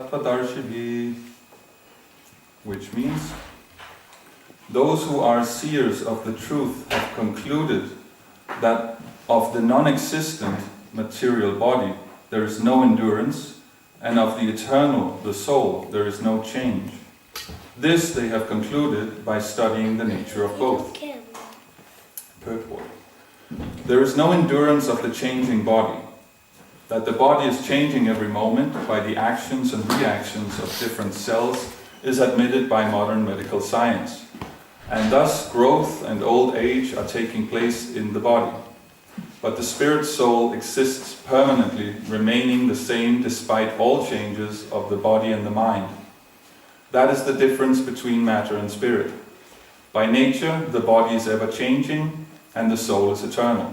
Tattvadarshivi, which means those who are seers of the truth have concluded that of the non-existent material body there is no endurance, and of the eternal, the soul, there is no change. This they have concluded by studying the nature of both. Purport. There is no endurance of the changing body. That the body is changing every moment by the actions and reactions of different cells is admitted by modern medical science, and thus growth and old age are taking place in the body. But the spirit soul exists permanently, remaining the same despite all changes of the body and the mind. That is the difference between matter and spirit. By nature, the body is ever changing and the soul is eternal.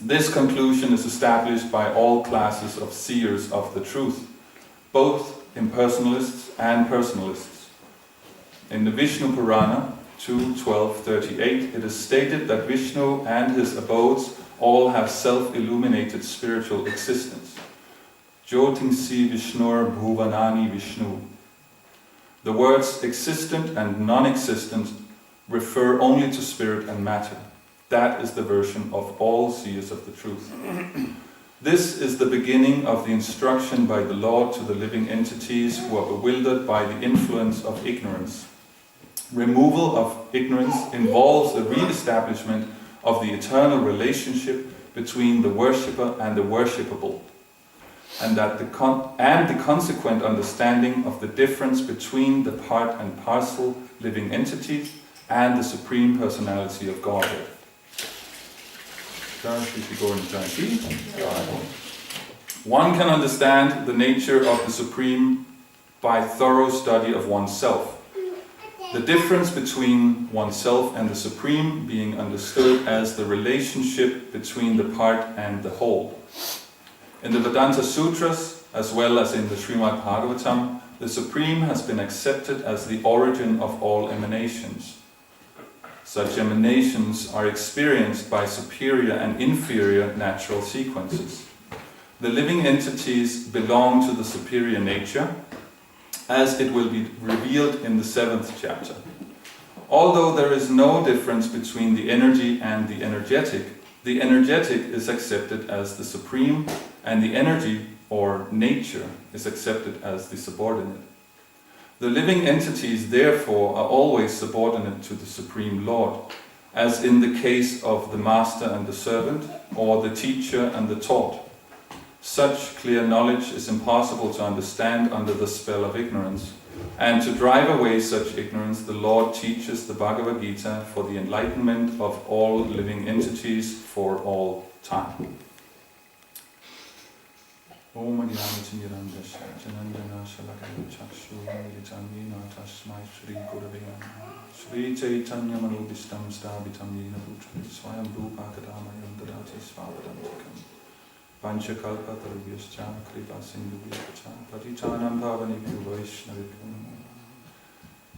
This conclusion is established by all classes of seers of the truth, both impersonalists and personalists. In the Vishnu Purana 2.12.38, it is stated that Vishnu and his abodes all have self-illuminated spiritual existence. Jyotingsi Vishnur Bhuvanani Vishnu. The words existent and non-existent refer only to spirit and matter. That is the version of all seers of the truth. This is the beginning of the instruction by the Lord to the living entities who are bewildered by the influence of ignorance. Removal of ignorance involves the re-establishment of the eternal relationship between the worshipper and the worshipable, and the consequent understanding of the difference between the part and parcel living entities and the Supreme Personality of Godhead. One can understand the nature of the Supreme by thorough study of oneself. The difference between oneself and the Supreme being understood as the relationship between the part and the whole. In the Vedanta Sutras, as well as in the Srimad Bhagavatam, the Supreme has been accepted as the origin of all emanations. Such emanations are experienced by superior and inferior natural sequences. The living entities belong to the superior nature, as it will be revealed in the 7th chapter. Although there is no difference between the energy and the energetic is accepted as the supreme, and the energy, or nature, is accepted as the subordinate. The living entities, therefore, are always subordinate to the Supreme Lord, as in the case of the master and the servant, or the teacher and the taught. Such clear knowledge is impossible to understand under the spell of ignorance, and to drive away such ignorance, the Lord teaches the Bhagavad Gita for the enlightenment of all living entities for all time. Om Adhyamitimiranda Janandana Shalakaya Chakshu Militamina Tasmai Shri Gurave Namaha Shri Chaitanya Manubhishtam Stabitam Yena Bhutale Swayam Rupa Kadamayam Dadati Svavadantikam Panchakalpa Tarubhyascha Kripa Sindhubhyascha Patitanam Pavanibhyo Vaishnavibhyo Namo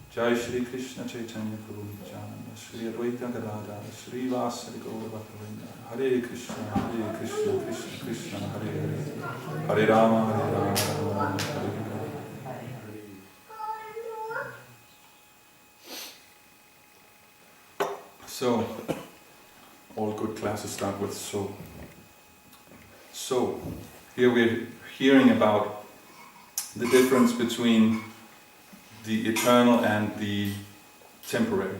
Jai Shri Krishna Chaitanya Prabhu Nityananda Shri Advaita Gadadhara Shri Vasari Gaura Bhaktivinoda Hare Krishna Krishna Krishna Hare Hare Hare Rama Rama Hare Hare. So, all good classes start with so. So, here we're hearing about the difference between the eternal and the temporary.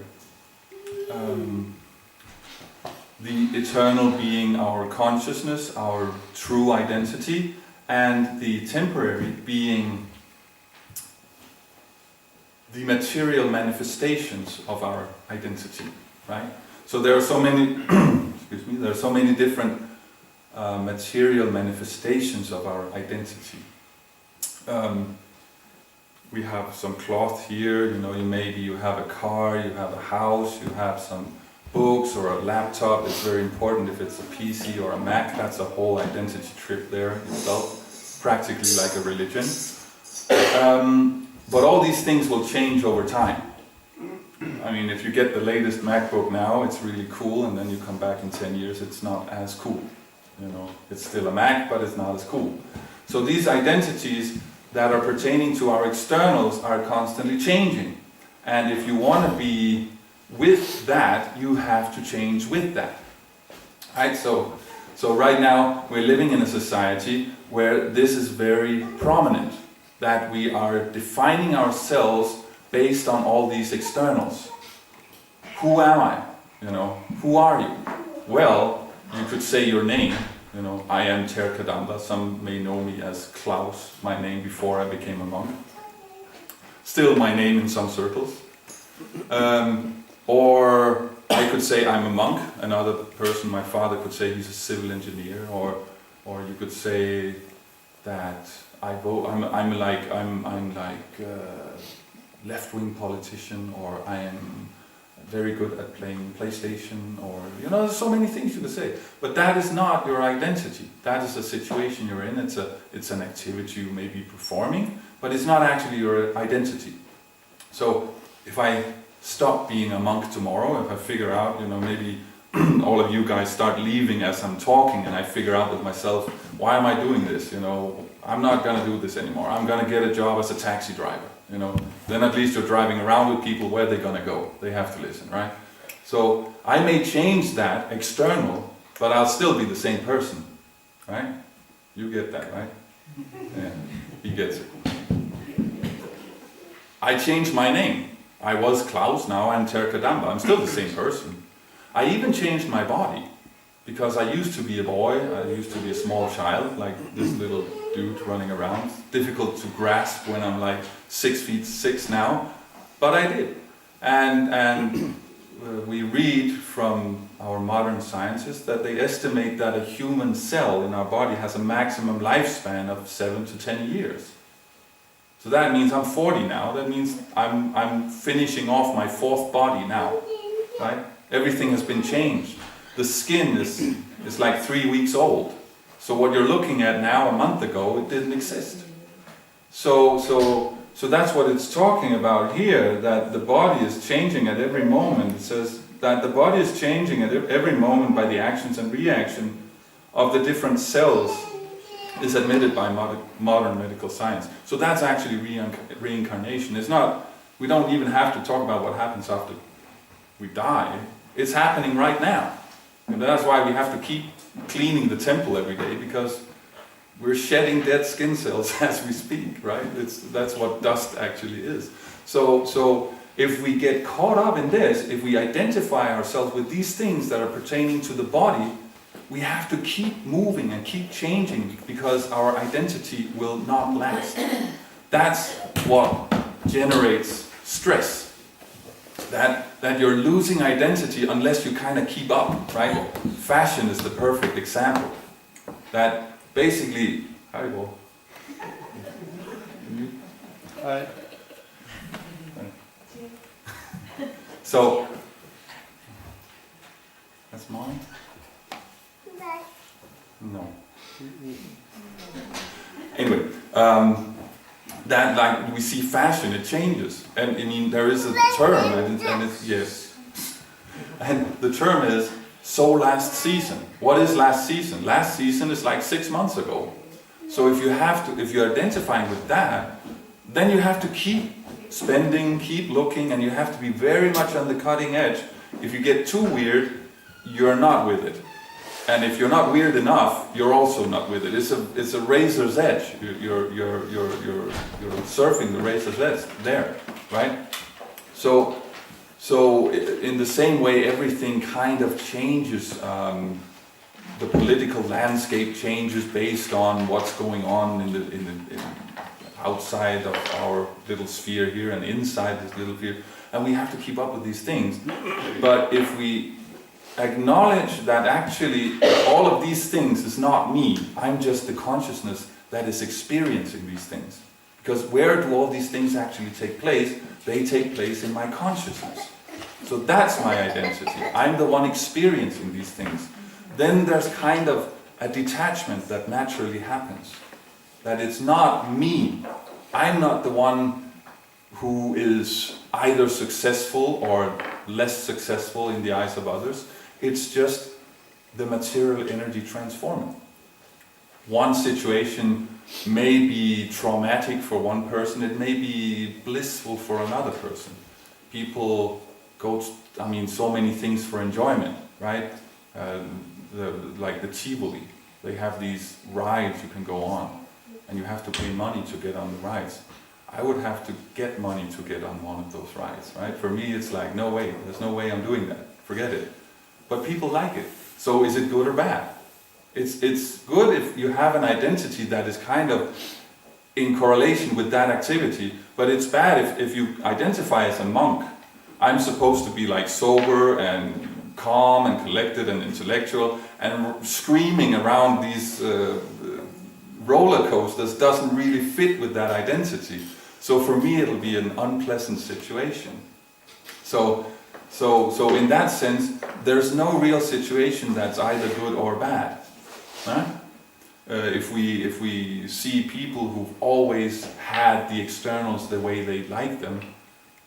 The eternal being our consciousness, our true identity, and the temporary being the material manifestations of our identity, right? So there are so many, there are so many different material manifestations of our identity. We have some cloth here, you have a car, you have a house, you have some books or a laptop. It's very important if it's a PC or a Mac. That's a whole identity trip there itself, practically like a religion. But all these things will change over time. I mean, if you get the latest MacBook now, it's really cool, and then you come back in 10 years, it's not as cool. It's still a Mac, but it's not as cool. So these identities, that are pertaining to our externals are constantly changing. And if you want to be with that, you have to change with that. Right? So right now we're living in a society where this is very prominent, that we are defining ourselves based on all these externals. Who am I? Who are you? Well, you could say your name. I am Kadamba. Some may know me as Klaus, my name before I became a monk. Still my name in some circles. Or I could say I'm a monk. Another person, my father, could say he's a civil engineer. Or you could say that I'm like a left-wing politician, or I am very good at playing PlayStation, or there's so many things you could say. But that is not your identity. That is a situation you're in. It's an activity you may be performing, but it's not actually your identity. So if I stop being a monk tomorrow, if I figure out, maybe all of you guys start leaving as I'm talking, and I figure out with myself, why am I doing this? I'm not going to do this anymore. I'm going to get a job as a taxi driver. Then at least you're driving around with people. Where they're going to go? They have to listen, right? So I may change that external, but I'll still be the same person, right? You get that, right? Yeah, he gets it. I changed my name. I was Klaus, now I'm Kadamba. I'm still the same person. I even changed my body, because I used to be a boy. I used to be a small child, like this little dude running around. Difficult to grasp when I'm like 6'6" now, but I did. And we read from our modern scientists that they estimate that a human cell in our body has a maximum lifespan of 7 to 10 years. So that means I'm 40 now. That means I'm finishing off my 4th body now, right? Everything has been changed. The skin is like 3 weeks old. So what you're looking at now, a month ago, it didn't exist. So that's what it's talking about here, that the body is changing at every moment. It says that the body is changing at every moment by the actions and reaction of the different cells is admitted by modern medical science. So that's actually reincarnation. It's not, we don't even have to talk about what happens after we die. It's happening right now. And that's why we have to keep cleaning the temple every day, because we're shedding dead skin cells as we speak, right? That's what dust actually is. So if we get caught up in this, if we identify ourselves with these things that are pertaining to the body, we have to keep moving and keep changing, because our identity will not last. That's what generates stress. That you're losing identity unless you kind of keep up, right? Fashion is the perfect example. That basically, hi, Bo. Hi. So, that's mine? No. Anyway, that, like, we see fashion, it changes. And I mean, there is a term, and it's, yes. And the term is, so last season. What is last season? Last season is like 6 months ago. So if you're identifying with that, then you have to keep spending, keep looking, and you have to be very much on the cutting edge. If you get too weird, you're not with it. And if you're not weird enough, you're also not with it. It's a razor's edge. You're surfing the razor's edge there, right? So in the same way, everything kind of changes. The political landscape changes based on what's going on in outside of our little sphere here and inside this little sphere, and we have to keep up with these things. But if we acknowledge that actually all of these things is not me, I'm just the consciousness that is experiencing these things. Because where do all these things actually take place? They take place in my consciousness. So that's my identity. I'm the one experiencing these things. Then there's kind of a detachment that naturally happens. That it's not me. I'm not the one who is either successful or less successful in the eyes of others. It's just the material energy transforming. one situation may be traumatic for one person, it may be blissful for another person. People go to, so many things for enjoyment, right? Like the Tivoli, they have these rides you can go on, and you have to pay money to get on the rides. I would have to get money to get on one of those rides, right? For me, it's like, no way, there's no way I'm doing that, forget it. But people like it. So is it good or bad? It's good if you have an identity that is kind of in correlation with that activity, but it's bad if you identify as a monk. I'm supposed to be like sober and calm and collected and intellectual, and screaming around these roller coasters doesn't really fit with that identity. So for me it'll be an unpleasant situation. So in that sense, there's no real situation that's either good or bad. Huh? If we see people who've always had the externals the way they like them,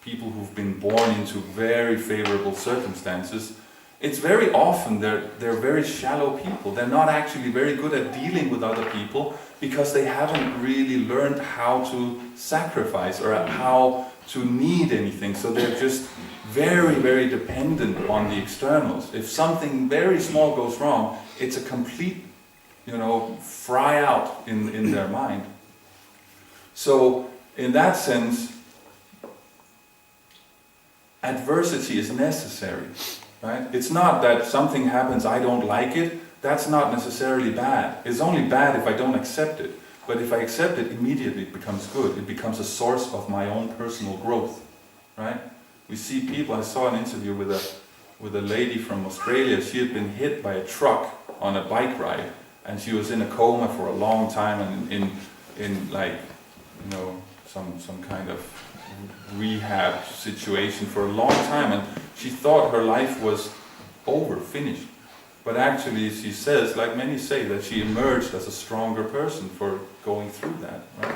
people who've been born into very favorable circumstances, it's very often they're very shallow people. They're not actually very good at dealing with other people because they haven't really learned how to sacrifice or how to need anything. So they're just very, very dependent on the externals. If something very small goes wrong, it's a complete, fry out in their mind. So in that sense, adversity is necessary. Right? It's not that something happens, I don't like it, that's not necessarily bad. It's only bad if I don't accept it. But if I accept it, immediately it becomes good. It becomes a source of my own personal growth. Right? We see people, I saw an interview with a lady from Australia. She had been hit by a truck on a bike ride, and she was in a coma for a long time, and in some kind of rehab situation for a long time, and she thought her life was over, finished. But actually she says, like many say, that she emerged as a stronger person for going through that. Right?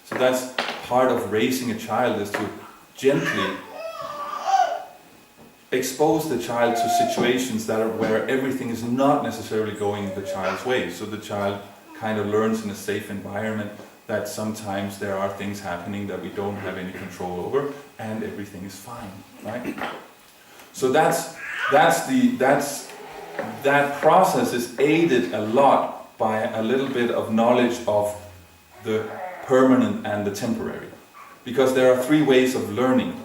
So that's part of raising a child, is to gently expose the child to situations where everything is not necessarily going the child's way. So the child kind of learns in a safe environment that sometimes there are things happening that we don't have any control over, and everything is fine, right? So that process is aided a lot by a little bit of knowledge of the permanent and the temporary, because there are three ways of learning.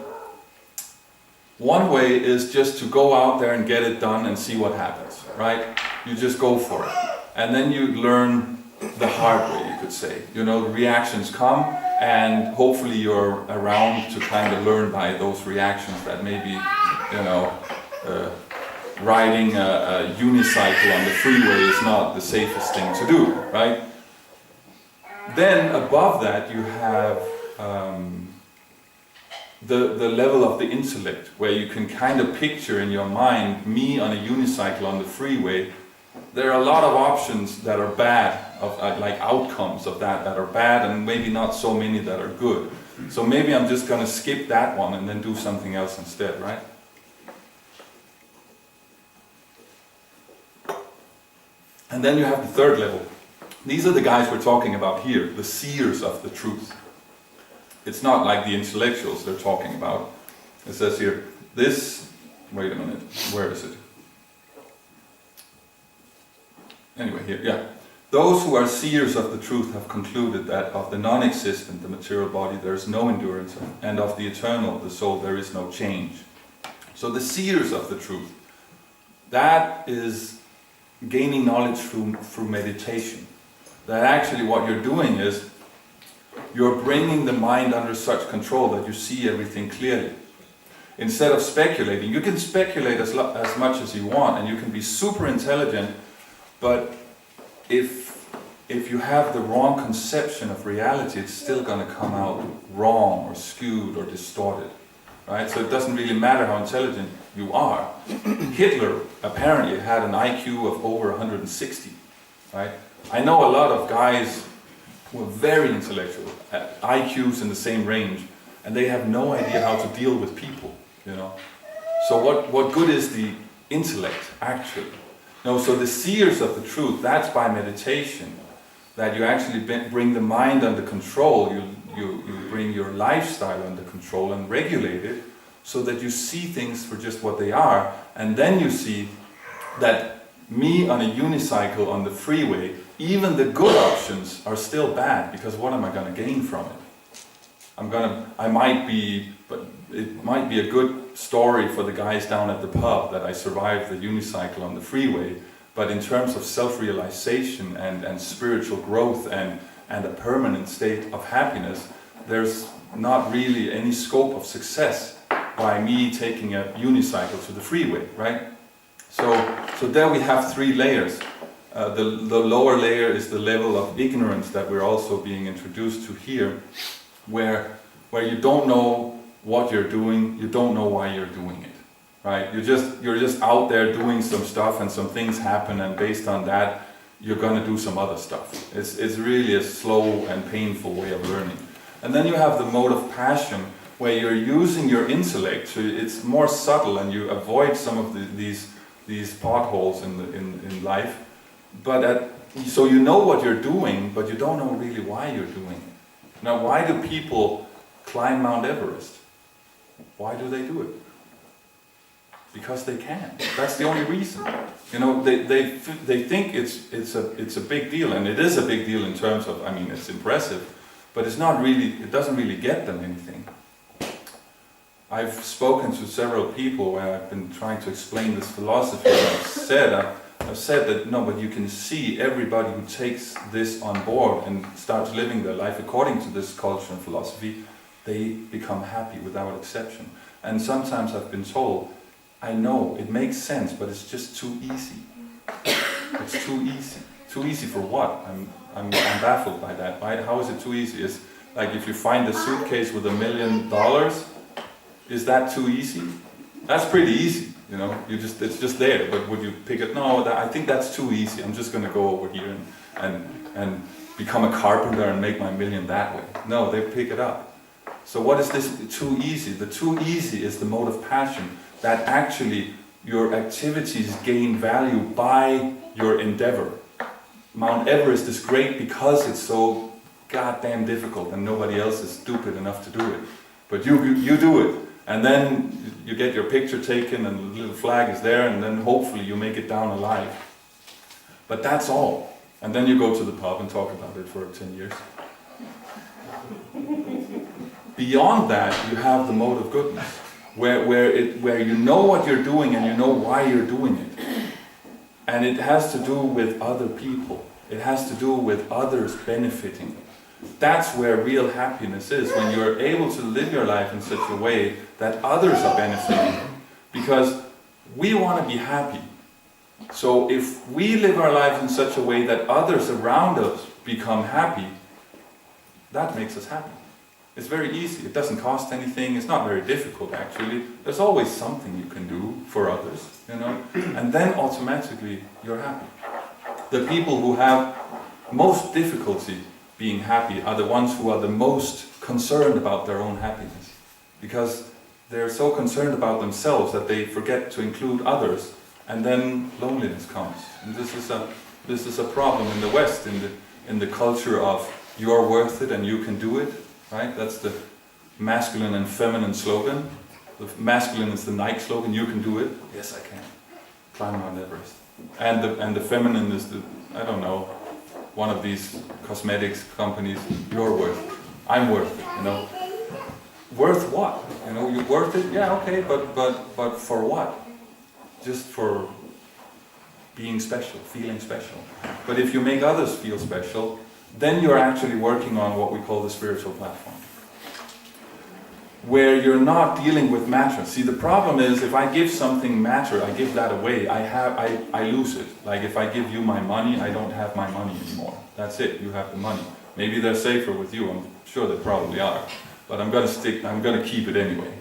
One way is just to go out there and get it done and see what happens, right? You just go for it, and then you learn the hard way, you could say. The reactions come, and hopefully you're around to kind of learn by those reactions that maybe, riding a unicycle on the freeway is not the safest thing to do, right? Then above that you have the level of the intellect, where you can kind of picture in your mind me on a unicycle on the freeway. There are a lot of options that are bad, like outcomes of that are bad, and maybe not so many that are good. So maybe I'm just going to skip that one and then do something else instead, right? And then you have the third level. These are the guys we're talking about here, the seers of the truth. It's not like the intellectuals they're talking about. It says here, wait a minute, where is it? Anyway, here, yeah. Those who are seers of the truth have concluded that of the non-existent, the material body, there is no endurance, and of the eternal, the soul, there is no change. So the seers of the truth, that is gaining knowledge through meditation. That actually what you're doing is, you're bringing the mind under such control that you see everything clearly. Instead of speculating, you can speculate as much as you want, and you can be super intelligent, but if you have the wrong conception of reality, it's still going to come out wrong or skewed or distorted, right? So it doesn't really matter how intelligent you are. Hitler apparently had an IQ of over 160, right? I know a lot of guys who are very intellectual, IQs in the same range, and they have no idea how to deal with people, So what good is the intellect, actually? No, so the seers of the truth, that's by meditation. that you actually bring the mind under control, you bring your lifestyle under control and regulate it, so that you see things for just what they are, and then you see that me on a unicycle on the freeway, even the good options are still bad, because what am I going to gain from it? But it might be a good story for the guys down at the pub that I survived the unicycle on the freeway, but in terms of self-realization and spiritual growth and a permanent state of happiness, there's not really any scope of success by me taking a unicycle to the freeway, right? So there we have three layers. The lower layer is the level of ignorance that we're also being introduced to here, where you don't know what you're doing, you don't know why you're doing it, right? You're just out there doing some stuff, and some things happen, and based on that, you're going to do some other stuff. It's really a slow and painful way of learning. And then you have the mode of passion, where you're using your intellect. So it's more subtle, and you avoid some of these potholes in life. So you know what you're doing, but you don't know really why you're doing it. Now, why do people climb Mount Everest? Why do they do it? Because they can. That's the only reason. You know, they think it's a big deal, and it is a big deal in terms of, I mean, it's impressive, but it's not really. It doesn't really get them anything. I've spoken to several people where I've been trying to explain this philosophy, and I've said that no, but you can see everybody who takes this on board and starts living their life according to this culture and philosophy, they become happy without exception. And sometimes I've been told, I know, it makes sense, but it's just too easy. It's too easy. Too easy for what? I'm baffled by that. Right? How is it too easy? It's like if you find a suitcase with $1 million, is that too easy? That's pretty easy, you know. It's just there. But would you pick it? No, I think that's too easy. I'm just going to go over here and become a carpenter and make my million that way. No, they pick it up. So what is this too easy? The too easy is the mode of passion, that actually your activities gain value by your endeavor. Mount Everest is great because it's so goddamn difficult and nobody else is stupid enough to do it. But you do it. And then you get your picture taken and the little flag is there, and then hopefully you make it down alive. But that's all. And then you go to the pub and talk about it for 10 years. Beyond that, you have the mode of goodness, where you know what you're doing and you know why you're doing it. And it has to do with other people. It has to do with others benefiting. That's where real happiness is, when you're able to live your life in such a way that others are benefiting. Because we want to be happy. So if we live our lives in such a way that others around us become happy, that makes us happy. It's very easy. It doesn't cost anything. It's not very difficult, actually. There's always something you can do for others, you know. And then automatically you're happy. The people who have most difficulty being happy are the ones who are the most concerned about their own happiness, because they're so concerned about themselves that they forget to include others, and then loneliness comes. And this is a problem in the West, in the culture of you're worth it and you can do it, right? That's the masculine and feminine slogan. The masculine is the Nike slogan, you can do it. Yes, I can. Climb Mount Everest. And the feminine is the, I don't know, one of these cosmetics companies, you're worth it. I'm worth it, you know. Worth what? You know, you're worth it? Yeah, okay, but for what? Just for being special, feeling special. But if you make others feel special, then you're actually working on what we call the spiritual platform, where you're not dealing with matter. See, the problem is, if I give something matter, I give that away, I lose it. Like if I give you my money, I don't have my money anymore. That's it, you have the money. Maybe they're safer with you, I'm sure they probably are. But I'm gonna keep it anyway.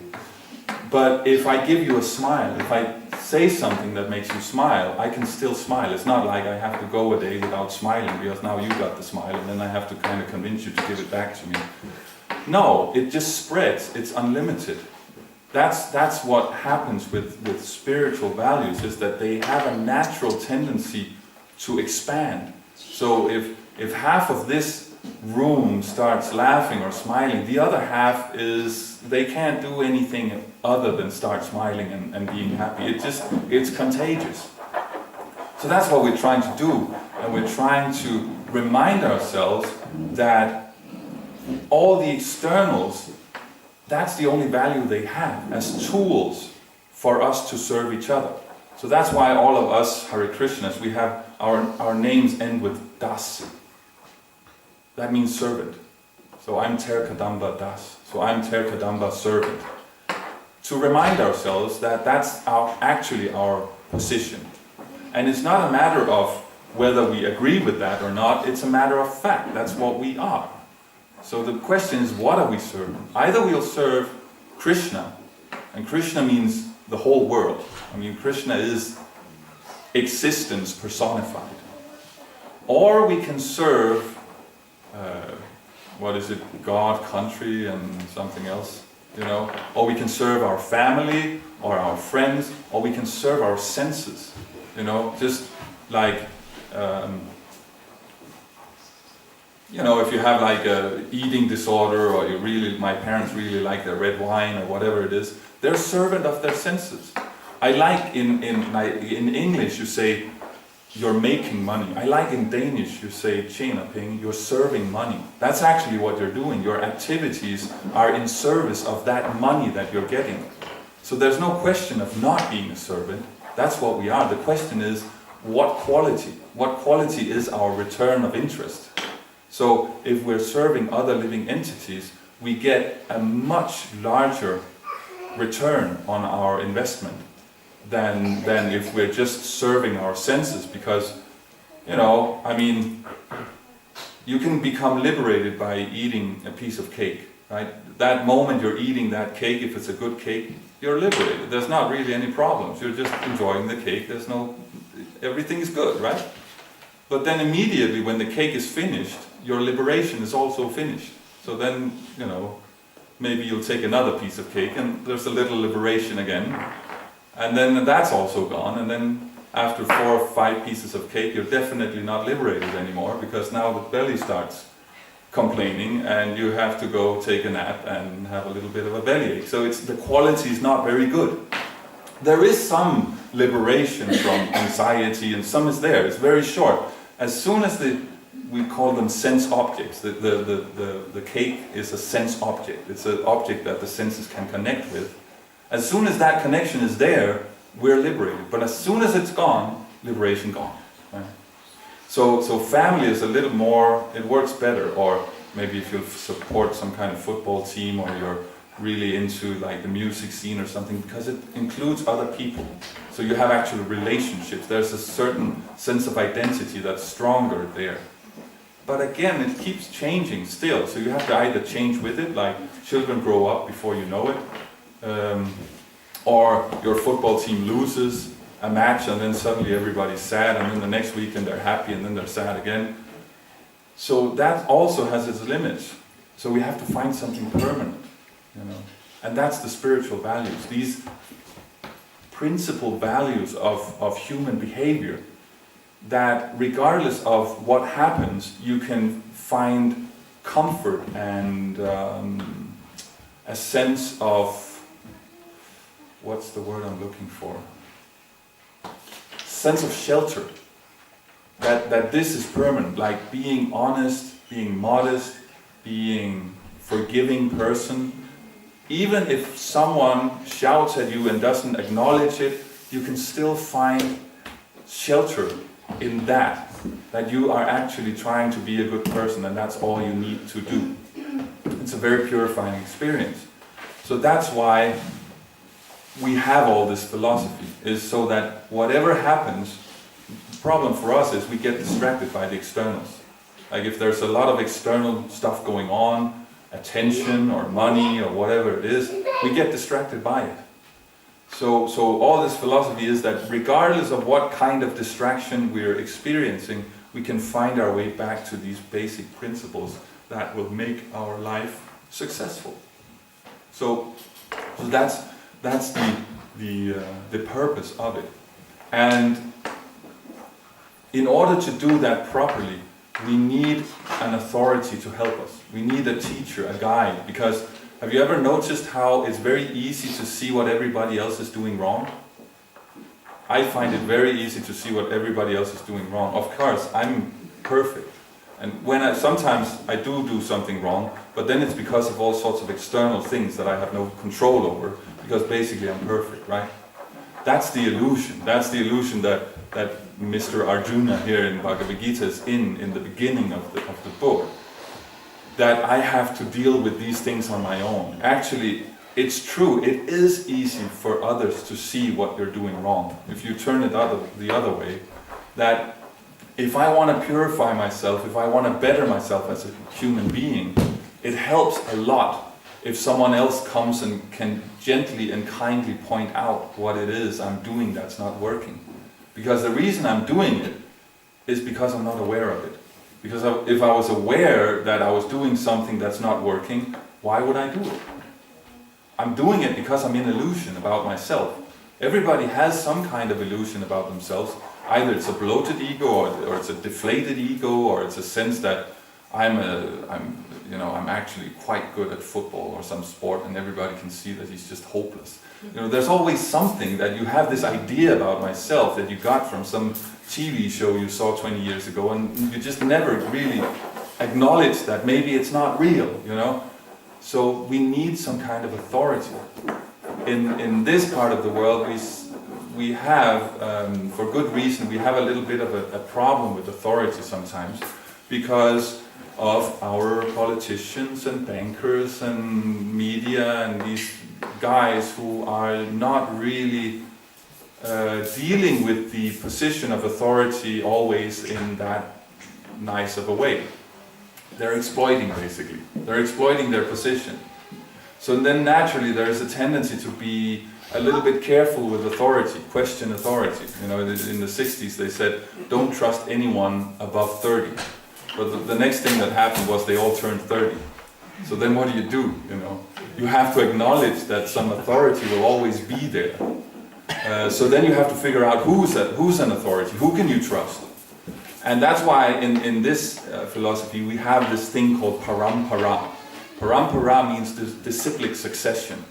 But if I give you a smile, if I say something that makes you smile, I can still smile. It's not like I have to go a day without smiling because now you got the smile and then I have to kind of convince you to give it back to me. No, it just spreads. It's unlimited. That's what happens with spiritual values, is that they have a natural tendency to expand. So if half of this room starts laughing or smiling, the other half they can't do anything other than start smiling and being happy. It's contagious. So that's what we're trying to do, and we're trying to remind ourselves that all the externals, that's the only value they have as tools for us to serve each other. So that's why all of us Hare Krishnas, we have our names end with Das. That means servant. So I'm Ter Kadamba Das. So I'm Ter Kadamba servant. To remind ourselves that that's actually our position. And it's not a matter of whether we agree with that or not, it's a matter of fact. That's what we are. So the question is, what are we serving? Either we'll serve Krishna, and Krishna means the whole world. I mean, Krishna is existence personified. Or we can serve God, country, and something else, or we can serve our family, or our friends, or we can serve our senses, just like, if you have like a eating disorder, or my parents really like their red wine, or whatever it is, they're a servant of their senses. I like in English you say, you're making money. I like in Danish you say tjener penge, you're serving money. That's actually what you're doing. Your activities are in service of that money that you're getting. So there's no question of not being a servant. That's what we are. The question is, what quality? What quality is our return of interest? So if we're serving other living entities, we get a much larger return on our investment than if we're just serving our senses, because you can become liberated by eating a piece of cake, right? That moment you're eating that cake, if it's a good cake, you're liberated. There's not really any problems. You're just enjoying the cake. Everything is good, right? But then immediately when the cake is finished, your liberation is also finished. So then, maybe you'll take another piece of cake and there's a little liberation again. And then that's also gone, and then after 4 or 5 pieces of cake, you're definitely not liberated anymore, because now the belly starts complaining and you have to go take a nap and have a little bit of a bellyache. So the quality is not very good. There is some liberation from anxiety, and some is there. It's very short. As soon as we call them sense objects, the cake is a sense object. It's an object that the senses can connect with. As soon as that connection is there, we're liberated. But as soon as it's gone, liberation gone. Right? So family is a little more, it works better. Or maybe if you support some kind of football team, or you're really into like the music scene or something, because it includes other people. So you have actual relationships. There's a certain sense of identity that's stronger there. But again, it keeps changing still. So you have to either change with it, like children grow up before you know it. Or your football team loses a match and then suddenly everybody's sad, and then the next weekend they're happy and then they're sad again. So that also has its limits. So we have to find something permanent, and that's the spiritual values. These principal values of human behavior, that regardless of what happens, you can find comfort and a sense of, what's the word I'm looking for? Sense of shelter. That this is permanent, like being honest, being modest, being forgiving person. Even if someone shouts at you and doesn't acknowledge it, you can still find shelter in that you are actually trying to be a good person, and that's all you need to do. It's a very purifying experience. So that's why we have all this philosophy, is so that whatever happens, the problem for us is we get distracted by the externals. Like if there's a lot of external stuff going on, attention or money or whatever it is, we get distracted by it. So all this philosophy is that regardless of what kind of distraction we're experiencing, we can find our way back to these basic principles that will make our life successful. So that's the purpose of it. And in order to do that properly, we need an authority to help us. We need a teacher, a guide, because have you ever noticed how it's very easy to see what everybody else is doing wrong? I find it very easy to see what everybody else is doing wrong. Of course, I'm perfect. And sometimes I do something wrong, but then it's because of all sorts of external things that I have no control over, because basically I'm perfect, right? That's the illusion. That's the illusion that Mr. Arjuna here in Bhagavad Gita is in the beginning of the book. That I have to deal with these things on my own. Actually, it's true, it is easy for others to see what you're doing wrong. If you turn it the other way, that if I want to purify myself, if I want to better myself as a human being, it helps a lot if someone else comes and can gently and kindly point out what it is I'm doing that's not working. Because the reason I'm doing it is because I'm not aware of it. Because if I was aware that I was doing something that's not working, why would I do it? I'm doing it because I'm in illusion about myself. Everybody has some kind of illusion about themselves. Either it's a bloated ego, or it's a deflated ego, or it's a sense that I'm actually quite good at football or some sport, and everybody can see that he's just hopeless. There's always something that you have this idea about myself that you got from some TV show you saw 20 years ago, and you just never really acknowledge that maybe it's not real, So we need some kind of authority. In this part of the world, we have, for good reason, we have a little bit of a problem with authority sometimes, because of our politicians and bankers and media and these guys who are not really dealing with the position of authority always in that nice of a way. They're exploiting, basically. They're exploiting their position. So then naturally there is a tendency to be a little bit careful with authority, question authority. In the 60s they said, don't trust anyone above 30. But the next thing that happened was they all turned 30. So then what do? You have to acknowledge that some authority will always be there. So then you have to figure out who's an authority, who can you trust? And that's why in this philosophy we have this thing called parampara. Parampara means the cyclic succession.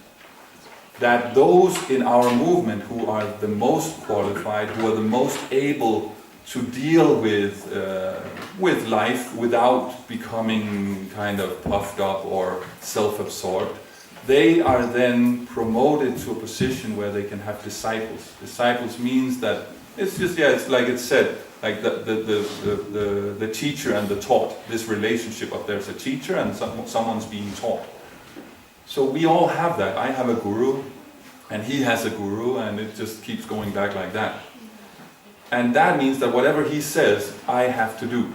That those in our movement who are the most qualified, who are the most able to deal with life without becoming kind of puffed up or self-absorbed, they are then promoted to a position where they can have disciples. Disciples means that it's like it said, like the teacher and the taught, this relationship of there's a teacher and someone's being taught. So we all have that. I have a guru and he has a guru, and it just keeps going back like that. And that means that whatever he says, I have to do.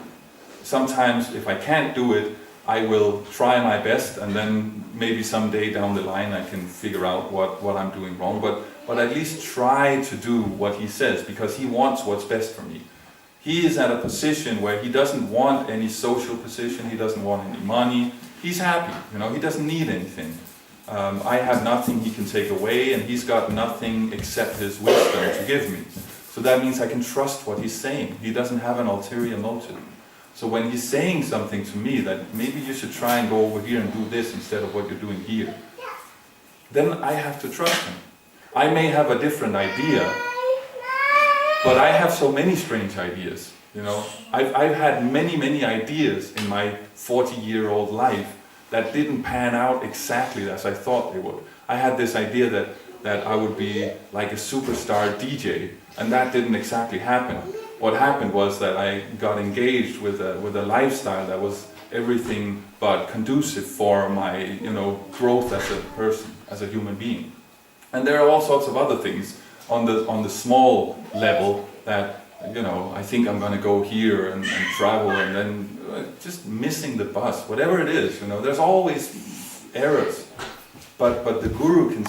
Sometimes if I can't do it, I will try my best, and then maybe someday down the line I can figure out what I'm doing wrong. But at least try to do what he says, because he wants what's best for me. He is at a position where he doesn't want any social position, he doesn't want any money. He's happy, he doesn't need anything. I have nothing he can take away, and he's got nothing except his wisdom to give me. So that means I can trust what he's saying. He doesn't have an ulterior motive. So when he's saying something to me that maybe you should try and go over here and do this instead of what you're doing here, then I have to trust him. I may have a different idea, but I have so many strange ideas. I've had many ideas in my 40-year-old life that didn't pan out exactly as I thought they would. I had this idea that I would be like a superstar DJ, and that didn't exactly happen. What happened was that I got engaged with a lifestyle that was everything but conducive for my growth as a person, as a human being. And there are all sorts of other things on the small level that I think I'm going to go here and travel, and then just missing the bus, whatever it is. There's always errors, but the guru can